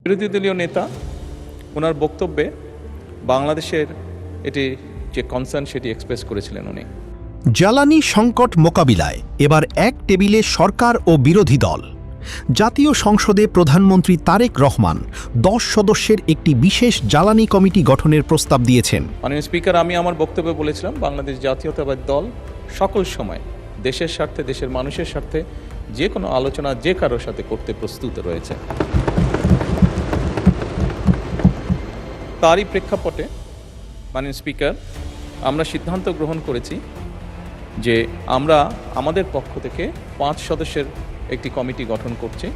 বিরোধী দলীয় নেতা ওনার বক্তব্যে বাংলাদেশের এটি যে কনসার্ন সেটি এক্সপ্রেস করেছিলেন উনি। জ্বালানি সংকট মোকাবিলায় এবার এক টেবিলে সরকার ও বিরোধী দল। জাতীয় সংসদে প্রধানমন্ত্রী তারেক রহমান 10 সদস্যের একটি বিশেষ জ্বালানি কমিটি গঠনের প্রস্তাব দিয়েছেন। মাননীয় স্পিকার, আমি আমার বক্তব্যে বলেছিলাম বাংলাদেশ জাতীয়তাবাদী দল সকল সময় দেশের স্বার্থে, দেশের মানুষের স্বার্থে যে কোনো আলোচনা যে কারোর সাথে করতে প্রস্তুত রয়েছে। তারই প্রেক্ষাপটে মাননীয় স্পিকার, আমরা সিদ্ধান্ত গ্রহণ করেছি যে আমরা আমাদের পক্ষ থেকে 5 সদস্যের একটি কমিটি গঠন করছি।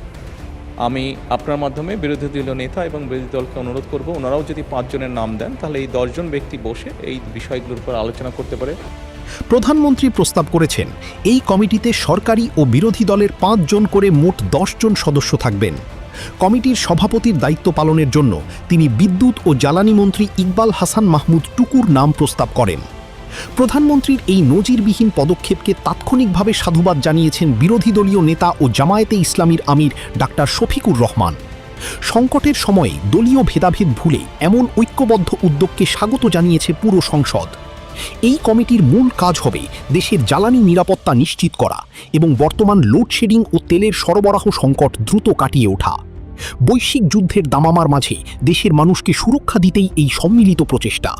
আমি আপনার মাধ্যমে বিরোধী দলীয় নেতা এবং বিরোধী দলকে অনুরোধ করব, ওনারাও যদি 5 জনের নাম দেন তাহলে এই 10 জন ব্যক্তি বসে এই বিষয়গুলোর উপর আলোচনা করতে পারে। প্রধানমন্ত্রী প্রস্তাব করেছেন এই কমিটিতে সরকারি ও বিরোধী দলের 5 জন করে মোট 10 জন সদস্য থাকবেন। কমিটির সভাপতির দায়িত্ব পালনের জন্য তিনি বিদ্যুৎ ও জ্বালানি মন্ত্রী ইকবাল হাসান মাহমুদ টুকুর নাম প্রস্তাব করেন। প্রধানমন্ত্রীর এই নজিরবিহীন পদক্ষেপকে তাৎক্ষণিকভাবে সাধুবাদ জানিয়েছেন বিরোধী দলীয় নেতা ও জামায়াতে ইসলামীর আমির ডাক্তার শফিকুর রহমান। সংকটের সময়ে দলীয় ভেদাভেদ ভুলে এমন ঐক্যবদ্ধ উদ্যোগকে স্বাগত জানিয়েছে পুরো সংসদ। এই কমিটির মূল কাজ হবে দেশের জ্বালানি নিরাপত্তা নিশ্চিত করা এবং বর্তমান লোডশেডিং ও তেলের সরবরাহ সংকট দ্রুত কাটিয়ে ওঠা। বৈশ্বিক যুদ্ধের দামামার মাঝে দেশের মানুষকে সুরক্ষা দিতেই এই সম্মিলিত প্রচেষ্টা।